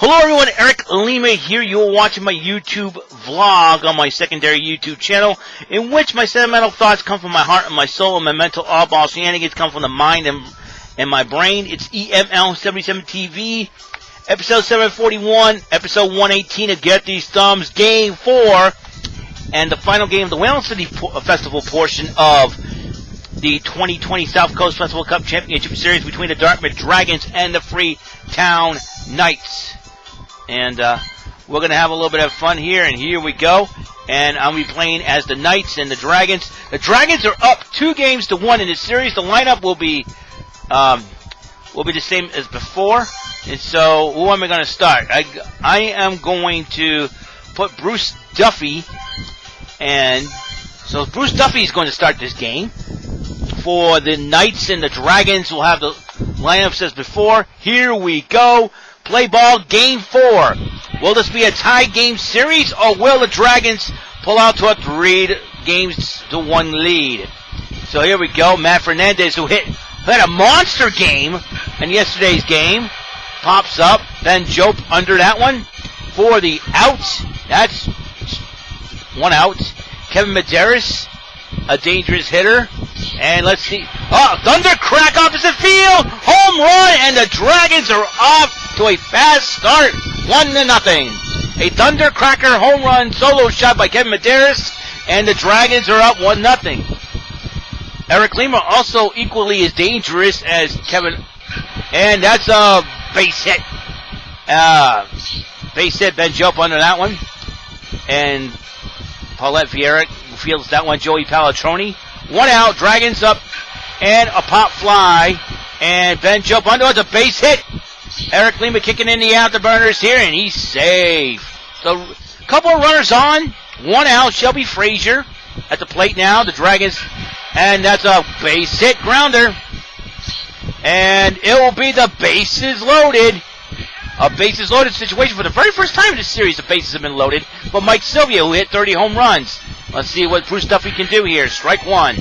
Hello everyone, Eric Lima here. You're watching my YouTube vlog on my secondary YouTube channel, in which my sentimental thoughts come from my heart and my soul, and my mental oddball shenanigans come from the mind and my brain. It's EML77 TV, episode 741, episode 118 of Get These Thumbs, game 4, and the final game of the Whale City Festival portion of the 2020 South Coast Festival Cup Championship Series between the Dartmouth Dragons and the Freetown Knights. And we're going to have a little bit of fun here, and here we go. And I'll be playing as the Knights and the Dragons. The Dragons are up 2-1 in this series. The lineup will be the same as before. And so, who am I going to start? I am going to put Bruce Duffy. And so Bruce Duffy is going to start this game. For the Knights and the Dragons, we'll have the lineups as before. Here we go. Play ball, game 4. Will this be a tie game series, or will the Dragons pull out to a 3-1 lead? So here we go. Matt Fernandez, who had a monster game in yesterday's game, pops up. Then Jope under that one for the out. That's one out. Kevin Medeiros, a dangerous hitter. And let's see. Oh, Thundercrack opposite field. Home run, and the Dragons are off to a fast start. 1-0. A Thundercracker home run solo shot by Kevin Medeiros, and the Dragons are up 1-0. Eric Lima also equally as dangerous as Kevin. And that's a base hit. Base hit, Ben Jope under that one. And Paulette Vieira fields that one. Joey Palatroni. 1 out, Dragons up, and a pop fly, and Ben Jope under. It's a base hit. Eric Lima kicking in the afterburners here, and he's safe. So, a couple of runners on, 1 out. Shelby Frazier at the plate now. The Dragons, and that's a base hit grounder, and it will be the bases loaded. A bases loaded situation for the very first time in this series. The bases have been loaded. But Mike Sylvia, who hit 30 home runs. Let's see what Bruce Duffy can do here. Strike 1.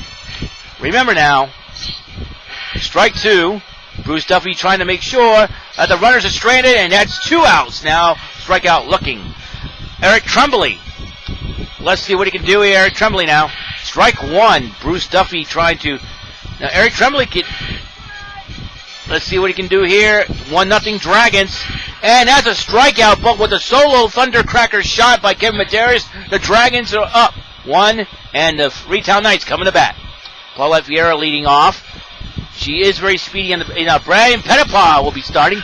Remember now, strike 2. Bruce Duffy trying to make sure that the runners are stranded, and that's 2 outs now. Strikeout looking. Eric Tremblay. Let's see what he can do here. Eric Tremblay now. Strike 1. Bruce Duffy trying to. Now Eric Tremblay can. Let's see what he can do here. 1-0 Dragons. And that's a strikeout, but with a solo Thundercracker shot by Kevin Medeiros, the Dragons are up 1, and the Freetown Knights coming to bat. Paulette Vieira leading off. She is very speedy in Brian Pettipaw will be starting.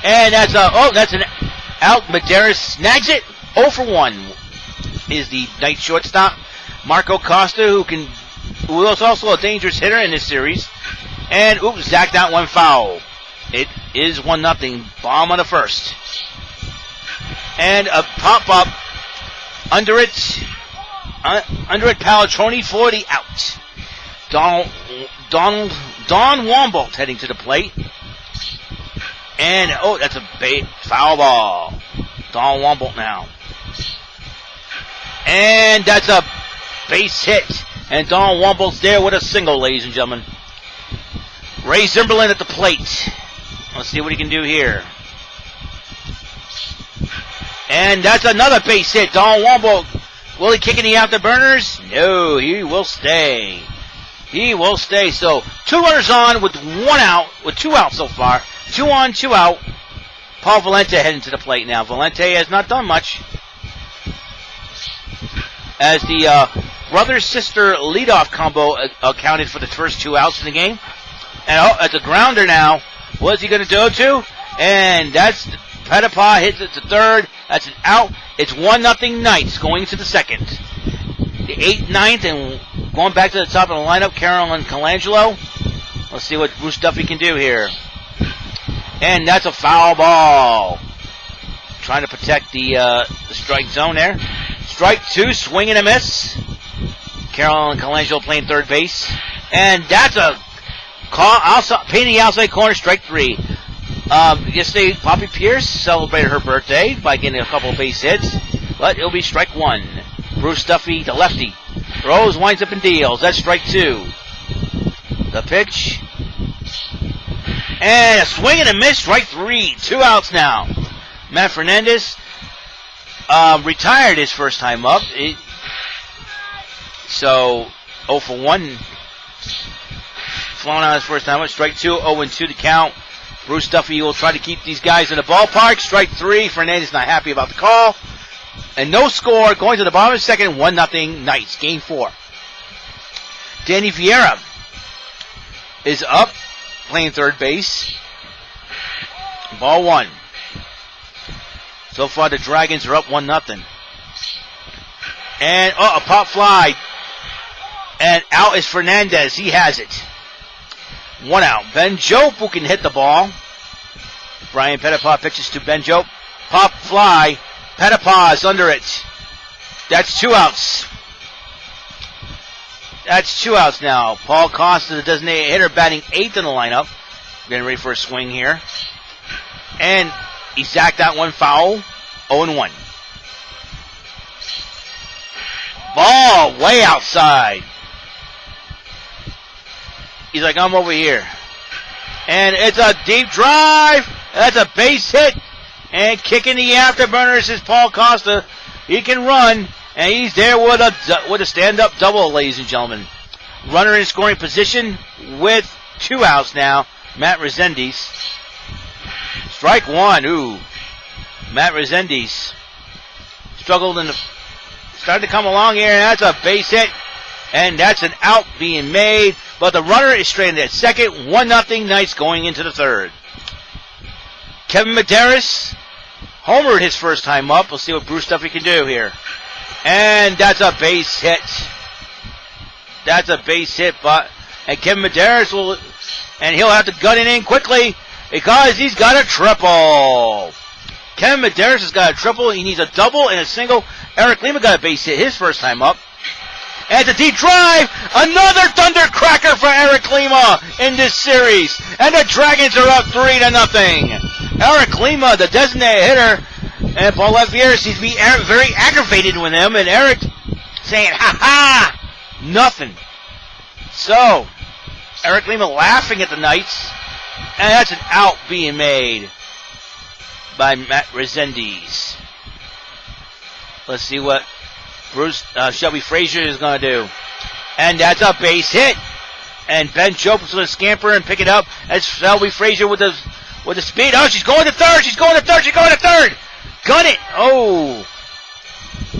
And that's an out. Medeiros snags it. 0 for 1 is the Knights shortstop. Marco Costa, who is also a dangerous hitter in this series. And, zacked out 1 foul. It is 1-0. Bomb on the first. And a pop-up. Under it, Palatroni for the out. Don Wombolt heading to the plate. And, that's a foul ball. Don Wombolt now. And that's a base hit. And Don Wombolt's there with a single, ladies and gentlemen. Ray Zimberlin at the plate. Let's see what he can do here. And that's another base hit. Don Wombolt. Will he kick in the afterburners? No, he will stay. He will stay. So, 2 runners on with 1 out, with 2 outs so far. 2 on, 2 out. Paul Valente heading to the plate now. Valente has not done much. As the brother-sister leadoff combo accounted for the first 2 outs in the game. And that's a grounder now. What's he going to do to? And that's Pettipaw hits it to third. That's an out. It's 1-0 Knights going to the second. The 8th, 9th, and going back to the top of the lineup, Carolyn Colangelo. Let's see what Bruce Duffy can do here. And that's a foul ball. Trying to protect the strike zone there. Strike 2, swing and a miss. Carolyn Colangelo playing third base. And that's a painting the outside corner, strike 3. Yesterday, Poppy Pierce celebrated her birthday by getting a couple of base hits, but it'll be strike 1. Bruce Duffy, the lefty, throws, winds up and deals. That's strike 2. The pitch. And a swing and a miss, strike 3. 2 outs now. Matt Fernandez retired his first time up. So 0 for 1. Flown out his first time up. Strike 2, 0-2 to count. Bruce Duffy will try to keep these guys in the ballpark. Strike 3. Fernandez not happy about the call. And no score. Going to the bottom of the second. 1-0 Knights. Game 4. Danny Vieira is up, playing third base. Ball 1. So far, the Dragons are up 1-0. And, a pop fly. And out is Fernandez. He has it. 1 out. Ben Jope, who can hit the ball. Brian Pettipas pitches to Ben Jope. Pop fly. Pettipas is under it. That's 2 outs. That's 2 outs now. Paul Costa, the designated hitter, batting 8th in the lineup. Getting ready for a swing here. And he sacked that one foul. 0-1. Ball way outside. He's like, I'm over here. And it's a deep drive. That's a base hit. And kicking the afterburners is Paul Costa. He can run. And he's there with a stand-up double, ladies and gentlemen. Runner in scoring position with 2 outs now. Matt Resendiz. Strike 1. Ooh. Matt Resendiz struggled started to come along here, and that's a base hit. And that's an out being made. But the runner is stranded at second. 1-0 Knights going into the third. Kevin Medeiros homered his first time up. We'll see what Bruce Duffy can do here. And that's a base hit. That's a base hit. And Kevin Medeiros he'll have to gun it in quickly because he's got a triple. Kevin Medeiros has got a triple. He needs a double and a single. Eric Lima got a base hit his first time up. And it's a deep drive. Another thundercracker for Eric Lima in this series. And the Dragons are up 3-0. Eric Lima, the designated hitter, and Paul Vieira seems to be very aggravated with him. And Eric saying, ha-ha, nothing. So, Eric Lima laughing at the Knights. And that's an out being made by Matt Resendiz. Let's see what Shelby Frazier is going to do. And that's a base hit. And Ben Jope is going to scamper and pick it up. That's Shelby Frazier with the speed. Oh, she's going to third. She's going to third. She's going to third. Gun it. Oh.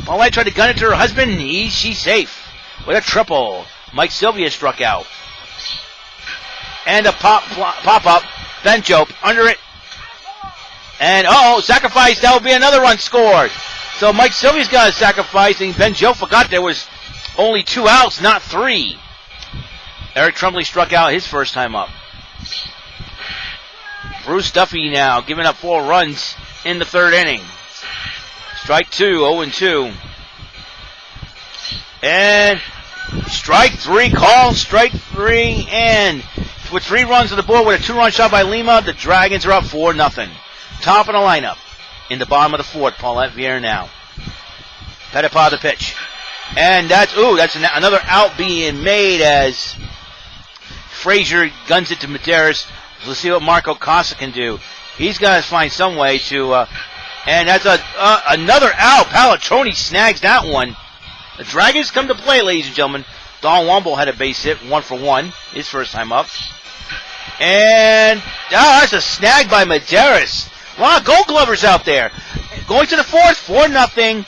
Paulette tried to gun it to her husband. She's safe with a triple. Mike Sylvia struck out. And a pop up. Ben Jope under it. And sacrifice. That will be another run scored. So Mike Sylvia's got a sacrifice, and Ben Jope forgot there was only 2 outs, not 3. Eric Trumbley struck out his first time up. Bruce Duffy now giving up 4 runs in the third inning. Strike 2, 0-2. And strike 3, call strike 3, and with 3 runs on the board with a 2-run shot by Lima, the Dragons are up 4-0. Top of the lineup. In the bottom of the fourth, Paulette Vieira now. Pettipas the pitch. And that's another out being made as Frazier guns it to Medeiros. Let's see what Marco Costa can do. He's got to find some way to, and that's another out. Palatroni snags that one. The Dragons come to play, ladies and gentlemen. Don Womble had a base hit, 1 for 1, his first time up. And that's a snag by Medeiros. A lot of Gold Glovers out there. Going to the fourth, 4-0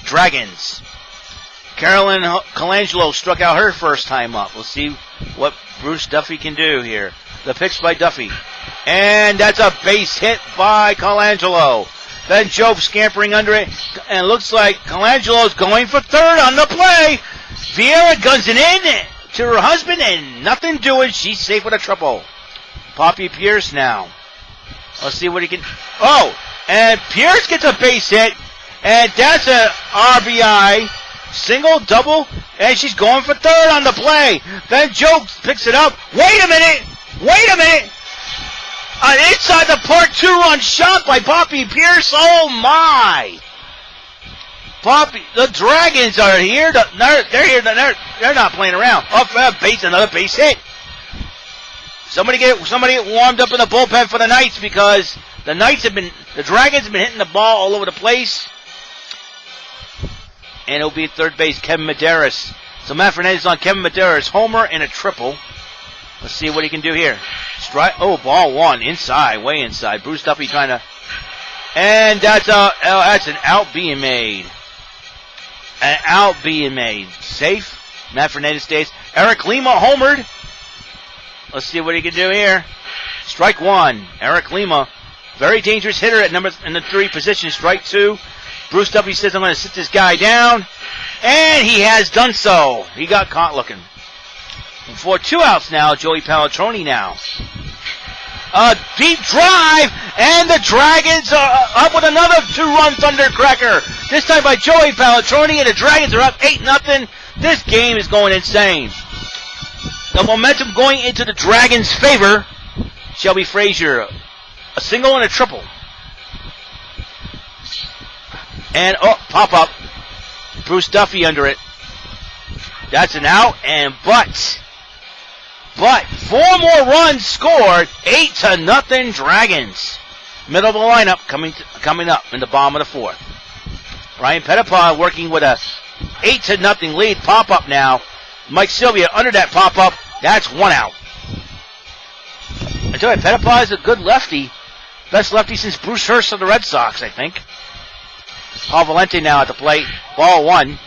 Dragons. Carolyn Colangelo struck out her first time up. We'll see what Bruce Duffy can do here. The pitch by Duffy. And that's a base hit by Colangelo. Ben Jope scampering under it. And it looks like Colangelo's going for third on the play. Vieira guns it in to her husband and nothing doing. She's safe with a triple. Poppy Pierce now. Let's see what he can. And Pierce gets a base hit. And that's a RBI. Single, double. And she's going for third on the play. Ben Jope picks it up. Wait a minute. An inside the park 2-run shot by Poppy Pierce. Oh my. Poppy, the Dragons are here. They're here. They're not playing around. Another base hit. Somebody get warmed up in the bullpen for the Knights because The Dragons have been hitting the ball all over the place. And it'll be at third base, Kevin Medeiros. So Matt Fernandez on Kevin Medeiros, homer and a triple. Let's see what he can do here. Strike. Oh, ball one inside, way inside. Bruce Duffy trying to, and that's an out being made. An out being made. Safe. Matt Fernandez stays. Eric Lima homered. Let's see what he can do here. Strike one. Eric Lima, very dangerous hitter at in the 3 position. Strike 2. Bruce Duffy says, I'm going to sit this guy down. And he has done so. He got caught looking. And for 2 outs now, Joey Palatroni now. A deep drive, and the Dragons are up with another 2-run thundercracker. This time by Joey Palatroni, and the Dragons are up 8-0. This game is going insane. The momentum going into the Dragons' favor. Shelby Frazier, a single and a triple. And, pop up. Bruce Duffy under it. That's an out, and but 4 more runs scored. 8-0 Dragons. Middle of the lineup coming up in the bottom of the 4th. Brian Pettipaw working with a 8-0 lead. Pop up now. Mike Sylvia under that pop up. That's 1 out. I tell you, Pettipaw is a good lefty. Best lefty since Bruce Hurst of the Red Sox, I think. Paul Valente now at the plate. Ball 1.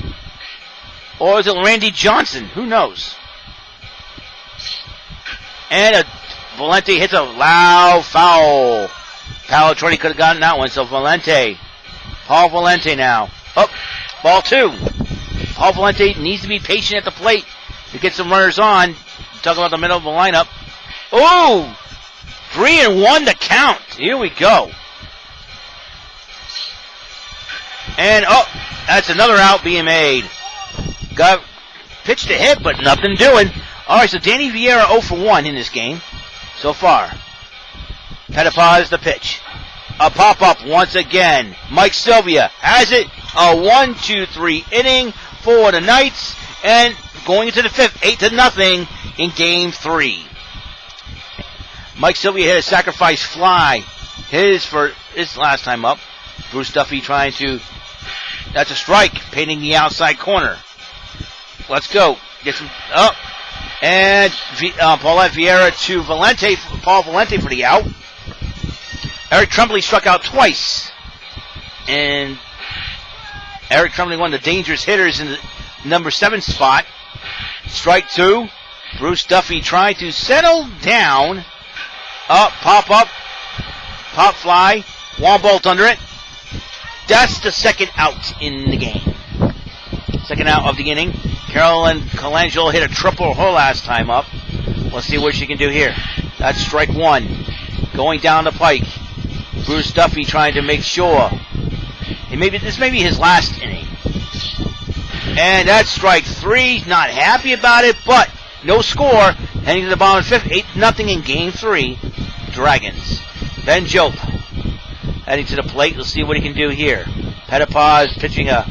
Or is it Randy Johnson? Who knows? And Valente hits a loud foul. Palatroni could have gotten that one. So Valente. Paul Valente now. Up. Ball 2. Paul Valente needs to be patient at the plate to get some runners on. Talk about the middle of the lineup. Oh! 3-1 to count. Here we go. And, that's another out being made. Got pitched to hit, but nothing doing. All right, so Danny Vieira 0 for 1 in this game so far. Pettipaw is the pitch. A pop-up once again. Mike Sylvia has it. A 1-2-3 inning for the Knights. And going into the 5th, 8-0 in Game 3. Mike Sylvia hit a sacrifice fly. His last time up. Bruce Duffy trying to... That's a strike, painting the outside corner. Let's go. Get some up. And Paulette Vieira to Paul Valente for the out. Eric Tremblay struck out twice. And Eric Tremblay, one of the dangerous hitters in the number 7 spot. Strike 2. Bruce Duffy trying to settle down. Up, pop, fly. Wombolt under it. That's the second out in the game. Second out of the inning. Carolyn Colangelo hit a triple her last time up. Let's see what she can do here. That's strike 1. Going down the pike. Bruce Duffy trying to make sure. This may be his last inning. And that's strike 3. Not happy about it, but no score. Heading to the bottom of the 5th. 8-0 in Game 3. Dragons. Ben Jope heading to the plate. Let's see what he can do here. Pettipaw is pitching a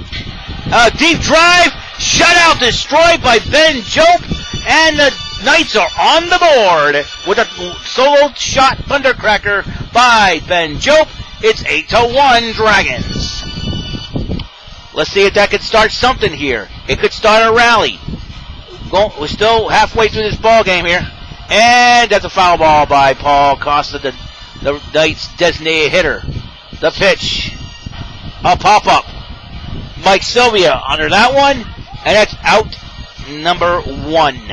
deep drive. Shutout destroyed by Ben Jope. And the Knights are on the board with a solo shot thundercracker by Ben Jope. It's 8-1 Dragons. Let's see if that could start something here. It could start a rally. We're still halfway through this ball game here. And that's a foul ball by Paul Costa, the Knights' designated hitter. The pitch. A pop-up. Mike Sylvia under that one. And that's out number 1.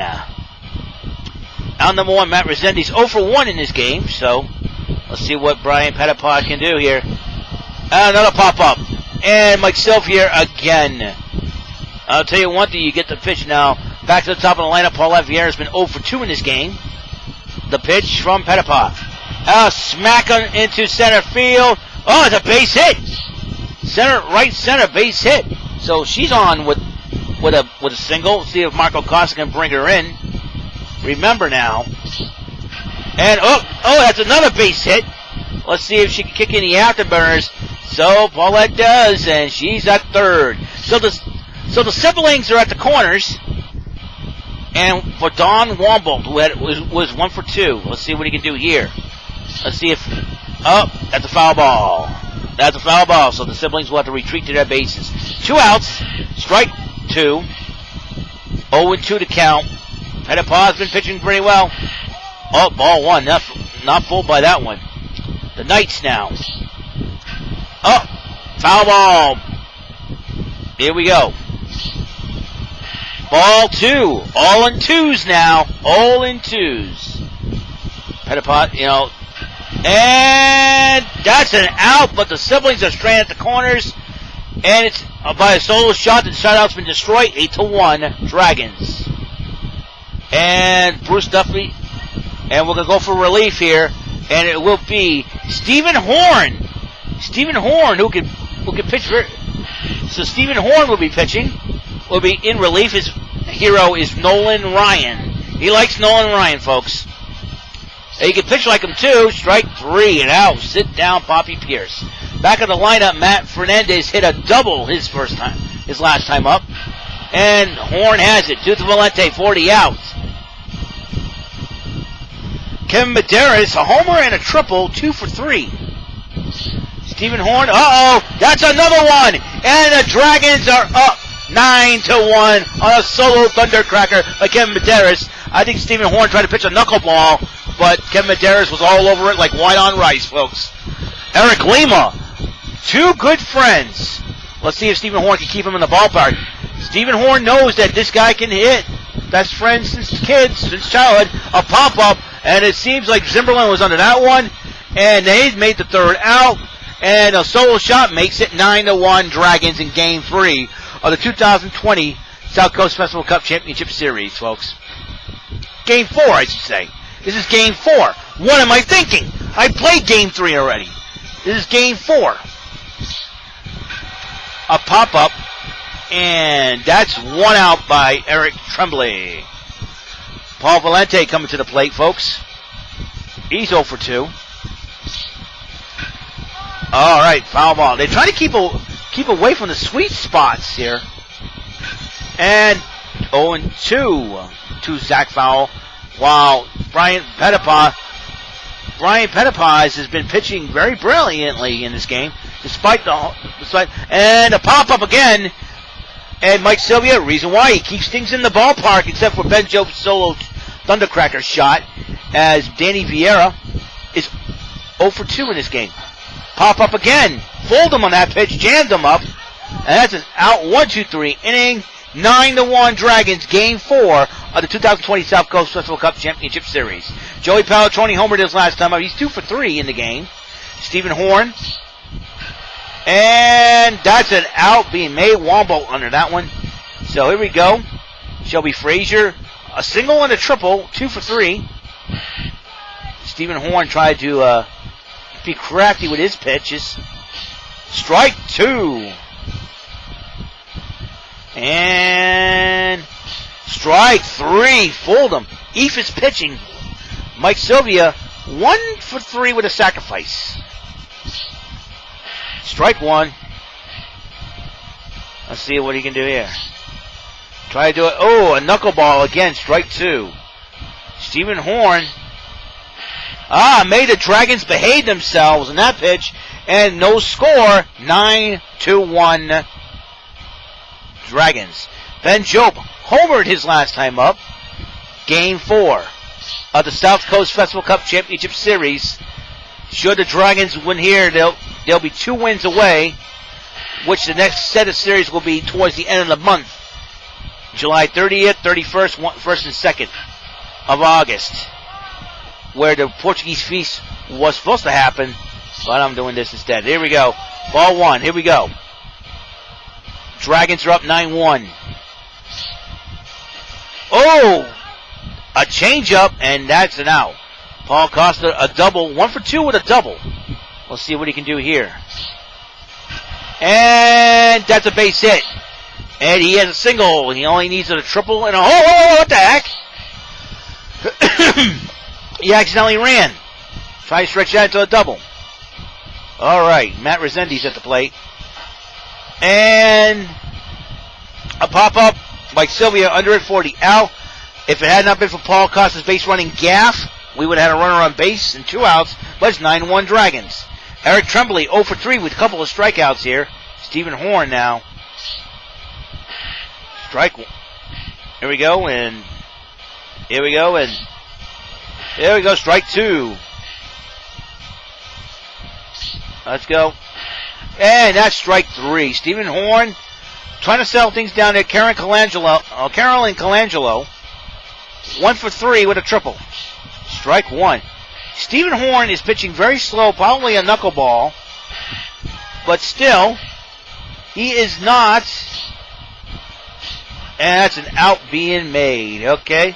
Out number 1, Matt Resendiz 0 for 1 in this game. So let's see what Brian Pettipaw can do here. Another pop-up. And Mike Sylvia again. I'll tell you one thing, you get the pitch now. Back to the top of the lineup, Paulette Vieira has been 0 for 2 in this game. The pitch from Pettipaw. Smack into center field. Oh, it's a base hit. Right center base hit. So she's on with a single. See if Marco Costa can bring her in. Remember now. And that's another base hit. Let's see if she can kick in the afterburners. So Paulette does, and she's at third. So the siblings are at the corners. And for Don Wombolt, who was 1 for 2. Let's see what he can do here. Let's see if Oh, that's a foul ball. That's a foul ball, so the siblings will have to retreat to their bases. 2 outs, strike 2. 0-2 to count. Pettipa's been pitching pretty well. Oh, ball 1. Not fooled by that one. The Knights now. Oh, foul ball. Here we go. Ball 2. All in 2s now. All in 2s. Pettipa, and that's an out, but the siblings are stranded at the corners, and it's by a solo shot. The shutout's been destroyed. 8-1 Dragons. And Bruce Duffy, and we're gonna go for relief here, and it will be Stephen Horn. Stephen Horn, who can pitch. So Stephen Horn will be pitching. Will be in relief. His hero is Nolan Ryan. He likes Nolan Ryan, folks. He can pitch like him too. Strike 3 and out. Sit down, Poppy Pierce. Back of the lineup, Matt Fernandez hit a double his last time up. And Horn has it. Duth Valente, 40 out. Kevin Medeiros, a homer and a triple, 2 for 3. Stephen Horn, that's another one. And the Dragons are up 9-1 on a solo thundercracker by Kevin Medeiros. I think Stephen Horn tried to pitch a knuckleball, but Kevin Medeiros was all over it like white on rice, folks. Eric Lima, 2 good friends. Let's see if Stephen Horn can keep him in the ballpark. Stephen Horn knows that this guy can hit. Best friends since childhood. A pop-up, and it seems like Zimmerlin was under that one, and they made the 3rd out, and a solo shot makes it 9-1 Dragons in Game 3 of the 2020 South Coast Festival Cup Championship Series, folks. Game 4, I should say. This is Game 4. What am I thinking? I played Game 3 already. This is Game 4. A pop-up, and that's 1 out by Eric Tremblay. Paul Valente coming to the plate, folks. He's 0 for 2. All right, foul ball. They're trying to keep away from the sweet spots here. And 0-2 to Zach Fowl, while Brian Pettipa has been pitching very brilliantly in this game, despite and a pop-up again. And Mike Sylvia, reason why he keeps things in the ballpark, except for Ben Jobe's solo thundercracker shot, as Danny Vieira is 0 for 2 in this game. Pop up again, fooled him on that pitch, jammed him up, and that's an out 1-2-3 inning. 9-1 Dragons, Game 4 of the 2020 South Coast Festival Cup Championship Series. Joey Palatroni homered his last time up. He's 2 for 3 in the game. Stephen Horn. And that's an out being made. Wombo under that one. So here we go. Shelby Frazier, a single and a triple, 2 for 3. Stephen Horn tried to be crafty with his pitches. Strike 2. And strike 3. Fooled him. Eef is pitching. Mike Sylvia, 1 for 3 with a sacrifice. Strike 1. Let's see what he can do here. Try to do it. Oh, a knuckleball again. Strike 2. Stephen Horn. Made the Dragons behave themselves in that pitch. And no score. 9-1 Dragons. Ben Jobe homered his last time up. Game 4 of the South Coast Festival Cup Championship Series. Should the Dragons win here, they'll be 2 wins away, which the next set of series will be towards the end of the month. July 30th, 31st, 1st, and 2nd of August, where the Portuguese feast was supposed to happen, but I'm doing this instead. Here we go. Ball 1. Here we go. Dragons are up 9-1. Oh! A changeup, and that's an out. Paul Costa, a double. 1 for 2 with a double. We'll see what he can do here. And that's a base hit. And he has a single. He only needs a triple and a... Oh, what the heck? He accidentally ran. Try to stretch that into a double. All right, Matt Resendiz at the plate. And a pop-up. Mike Sylvia under it, 40 out. If it had not been for Paul Costa's base running gaff, we would have had a runner on base and 2 outs, but it's 9-1 Dragons. Eric Tremblay 0 for 3 with a couple of strikeouts here. Stephen Horn now. Strike. Here we go, and here we go, and there we go, strike 2. Let's go. And that's strike 3. Stephen Horn trying to settle things down there. Carolyn Colangelo, 1 for 3 with a triple. Strike 1. Stephen Horn is pitching very slow, probably a knuckleball, but still, he is not. And that's an out being made. Okay.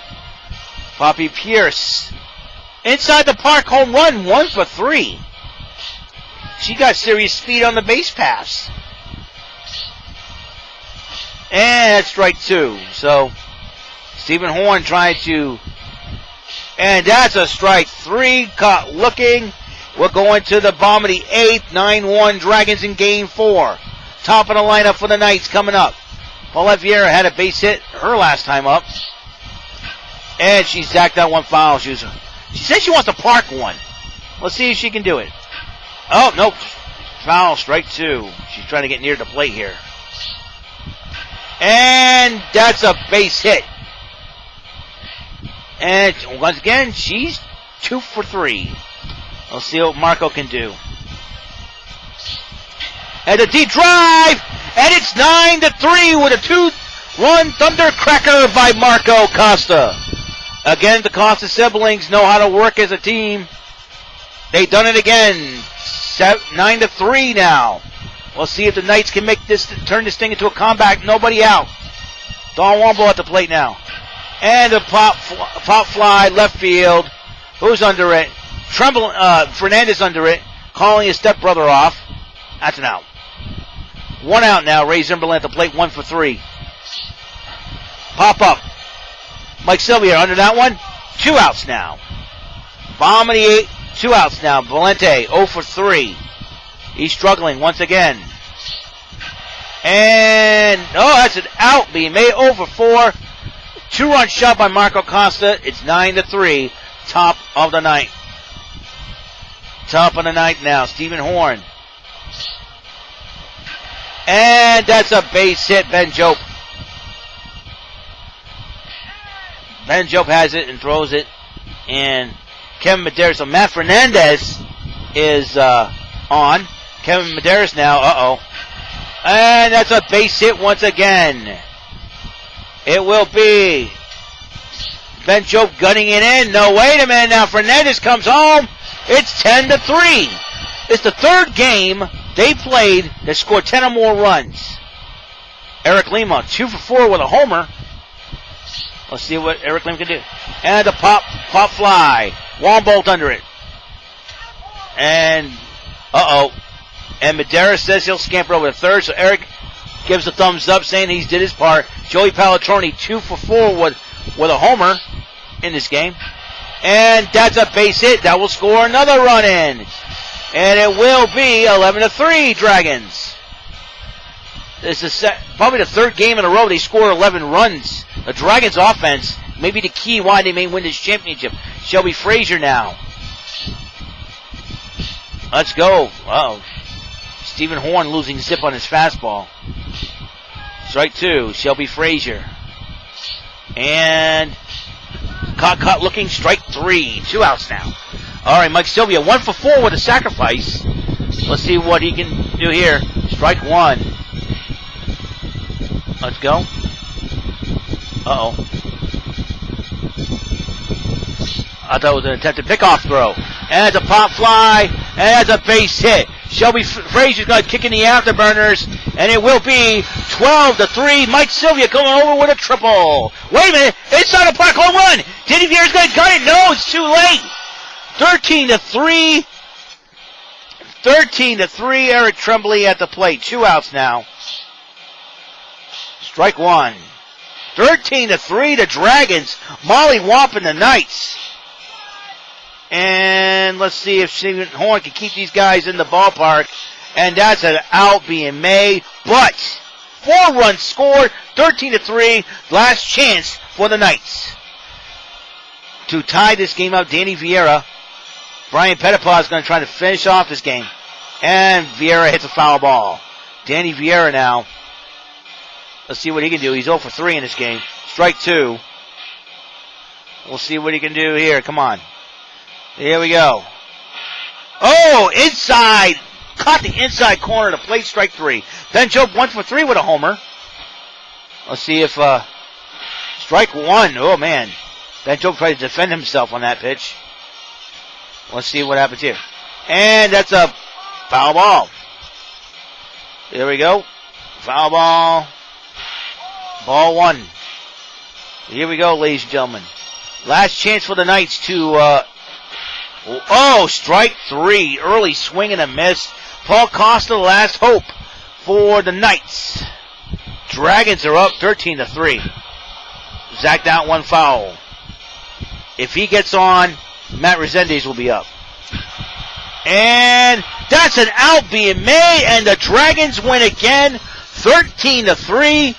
Poppy Pierce. Inside the park, home run, 1 for 3. She got serious speed on the base pass. And that's strike 2. So, Stephen Horn trying to. And that's a strike 3. Caught looking. We're going to the bottom of the 8th. 9-1 Dragons in game 4. Top of the lineup for the Knights coming up. Paulette Vieira had a base hit her last time up. And she zacked out 1 foul. She said she wants to park 1. Let's see if she can do it. Oh, nope. Foul, strike 2. She's trying to get near the plate here. And that's a base hit. And once again, she's 2 for 3. Let's see what Marco can do. And a deep drive, and it's 9-3 with a 2-run thundercracker by Marco Costa. Again, the Costa siblings know how to work as a team. They've done it again. 9-3 now. We'll see if the Knights can make this, turn this thing into a comeback. Nobody out. Don Womble at the plate now. And a pop fly, left field. Who's under it? Fernandez under it, calling his stepbrother off. That's an out. 1 out now. Ray Zimberlin at the plate, 1 for 3. Pop up. Mike Sylvia under that one. 2 outs now. Bottom of the 8, 2 outs now. Valente 0 for 3. He's struggling once again. And, oh, that's an out being made. 0 for 4. 2-run shot by Marco Costa. It's 9-3. Top of the 9th. Top of the 9th now. Stephen Horn. And that's a base hit. Ben Jope. Ben Jope has it and throws it. And Kevin Medeiros. So Matt Fernandez is on. Kevin Medeiros now. Uh-oh. And that's a base hit once again. It will be Ben Jope gunning it in. No, wait a minute now. Fernandez comes home. It's 10-3. It's the 3rd game they played that scored 10 or more runs. Eric Lima, 2 for 4 with a homer. Let's see what Eric Lima can do. And a pop fly. Wombolt under it. And, uh-oh. And Medeiros says he'll scamper over to 3rd, so Eric gives a thumbs up saying he's did his part. Joey Palatroni, 2 for 4 with a homer in this game. And that's a base hit. That will score another run in. And it will be 11-3 Dragons. This is probably the 3rd game in a row they score 11 runs. The Dragons offense may be the key why they may win this championship. Shelby Frazier now. Let's go. Uh-oh. Stephen Horn losing zip on his fastball. Strike 2, Shelby Frazier. And caught looking, strike 3. 2 outs now. All right, Mike Sylvia, 1 for 4 with a sacrifice. Let's see what he can do here. Strike 1. Let's go. Uh-oh. I thought it was an attempted pickoff throw. And it's a pop fly. And it's a base hit. Shelby Frazier's got to kick in the afterburners. And it will be 12-3. Mike Sylvia coming over with a triple. Wait a minute. Inside the park, home run. Diddy Vieira's going to cut it. No, it's too late. 13-3. 13-3. Eric Tremblay at the plate. 2 outs now. Strike 1. 13-3. The Dragons mollywopping the Knights. And let's see if Stephen Horn can keep these guys in the ballpark. And that's an out being made. But 4 runs scored. 13-3. Last chance for the Knights. to tie this game up. Danny Vieira. Brian Pettipaw is going to try to finish off this game. And Vieira hits a foul ball. Danny Vieira now. Let's see what he can do. He's 0 for 3 in this game. Strike 2. We'll see what he can do here. Come on. Here we go. Oh, inside. Caught the inside corner to plate. Strike 3. Ben Jobe 1 for 3 with a homer. Let's see if strike 1. Oh, man. Ben Jobe tried to defend himself on that pitch. Let's see what happens here. And that's a foul ball. There we go. Foul ball. Ball 1. Here we go, ladies and gentlemen. Last chance for the Knights to... strike 3. Early swing and a miss. Paul Costa, last hope for the Knights. Dragons are up 13-3. Zach out 1 foul. If he gets on, Matt Resendez will be up. And that's an out being made, and the Dragons win again, 13-3.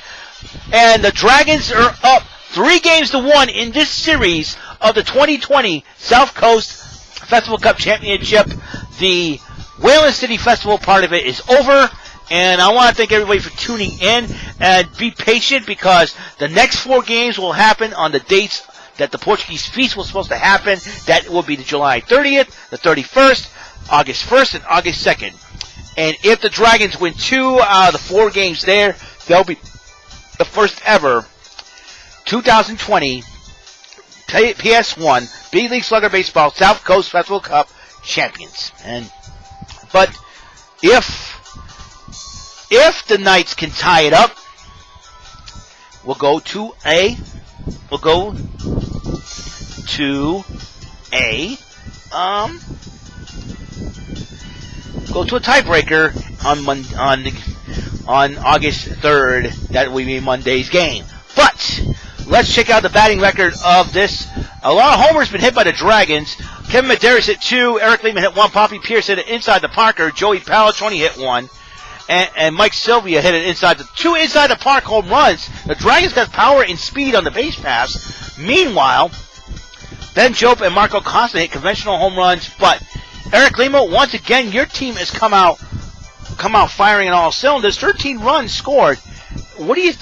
And the Dragons are up 3-1 in this series of the 2020 South Coast Festival Cup Championship. The Whalen City Festival part of it is over, and I want to thank everybody for tuning in, and be patient because the next 4 games will happen on the dates that the Portuguese Feast was supposed to happen. That will be the July 30th, the 31st, August 1st, and August 2nd. And if the Dragons win 2 out of the 4 games there, they'll be the first ever 2020 PS1 Big League Slugger Baseball South Coast Festival Cup champions. But if the Knights can tie it up, we'll go to a tiebreaker on August 3rd. That will be Monday's game. But let's check out the batting record of this. A lot of homers been hit by the Dragons. Kevin Medeiros hit 2. Eric Lehman hit 1. Poppy Pierce hit it inside the Parker. Joey Palatroni hit 1. And Mike Sylvia hit it inside the 2 inside the park home runs. The Dragons got power and speed on the base pass. Meanwhile, Ben Jobe and Marco Costa hit conventional home runs. But Eric Lehman, once again, your team has come out firing on all cylinders. 13 runs scored. What do you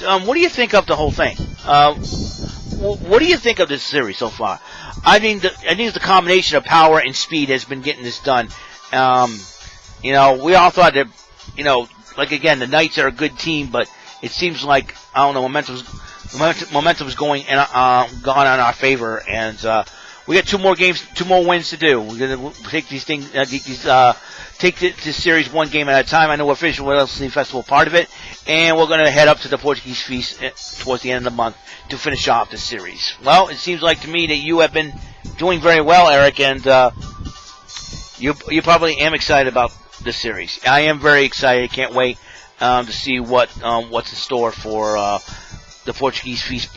think of the whole thing? What do you think of this series so far? I think the combination of power and speed has been getting this done. We all thought that, like again, the Knights are a good team, but it seems like momentum's gone in our favor, and we got 2 more games, 2 more wins to do. We're gonna take these things, take this series 1 game at a time. I know we're finishing with the Festival part of it, and we're going to head up to the Portuguese Feast towards the end of the month to finish off the series. Well, it seems like to me that you have been doing very well, Eric, and you probably am excited about this series. I am very excited. Can't wait to see what's in store for the Portuguese Feast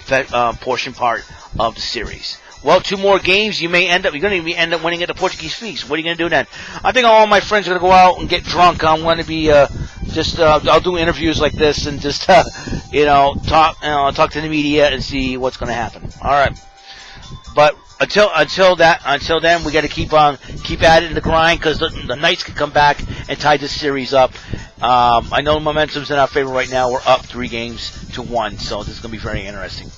portion part of the series. Well, 2 more games, you're going to end up winning at the Portuguese Feast. What are you going to do then? I think all my friends are going to go out and get drunk. I'm going to be I'll do interviews like this and just talk to the media and see what's going to happen. All right, but until then, we got to keep at it in the grind because the Knights can come back and tie this series up. I know momentum's in our favor right now. We're up 3-1, so this is going to be very interesting.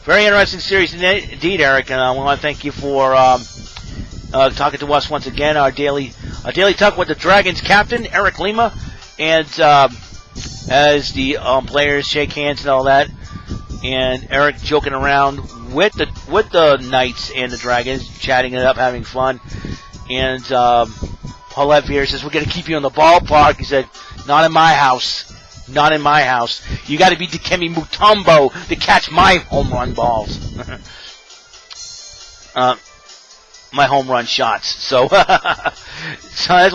Very interesting series indeed, Eric, and I want to thank you for talking to us once again. Our daily talk with the Dragons captain, Eric Lima, and as the players shake hands and all that, and Eric joking around with the Knights and the Dragons, chatting it up, having fun, and Paulette Vieira says, "We're going to keep you in the ballpark." He said, "Not in my house. Not in my house. You got to be Dikembe Mutombo to catch my home run balls." My home run shots. So, so that's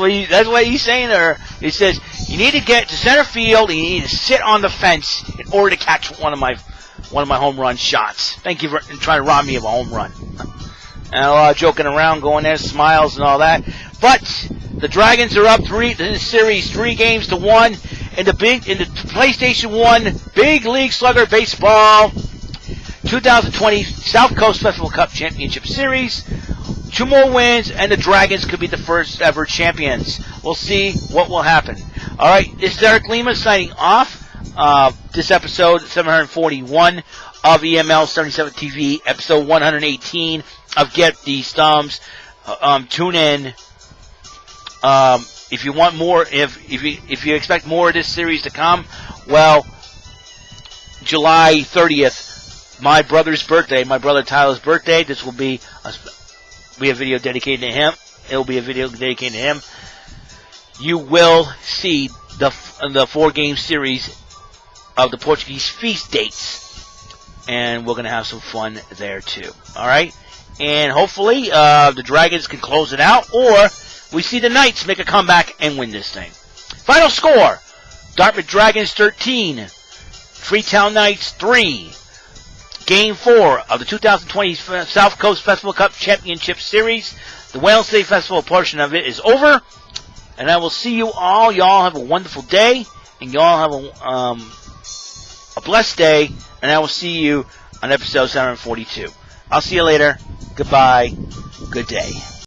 what he's saying there. He says, you need to get to center field and you need to sit on the fence in order to catch one of my home run shots. Thank you for trying to rob me of a home run. And a lot of joking around, going there, smiles and all that. But the Dragons are up this series 3-1 in the PlayStation 1 Big League Slugger Baseball 2020 South Coast Festival Cup Championship Series. 2 more wins, and the Dragons could be the first ever champions. We'll see what will happen. All right, this is Eric Lima signing off. This episode 741 of EML77 TV, episode 118 of Get These Thumbs. Tune in. If you want more, if you expect more of this series to come, well, July 30th, my brother's birthday, my brother Tyler's birthday. This will be a video dedicated to him. It will be a video dedicated to him. You will see the 4-game series of the Portuguese feast dates, and we're gonna have some fun there too. All right, and hopefully the Dragons can close it out, or we see the Knights make a comeback and win this thing. Final score: Dartmouth Dragons 13, Freetown Knights 3. Game 4 of the 2020 South Coast Festival Cup Championship Series. The WEML-TV Festival portion of it is over, and I will see you all. Y'all have a wonderful day, and y'all have a blessed day, and I will see you on episode 742. I'll see you later. Goodbye. Good day.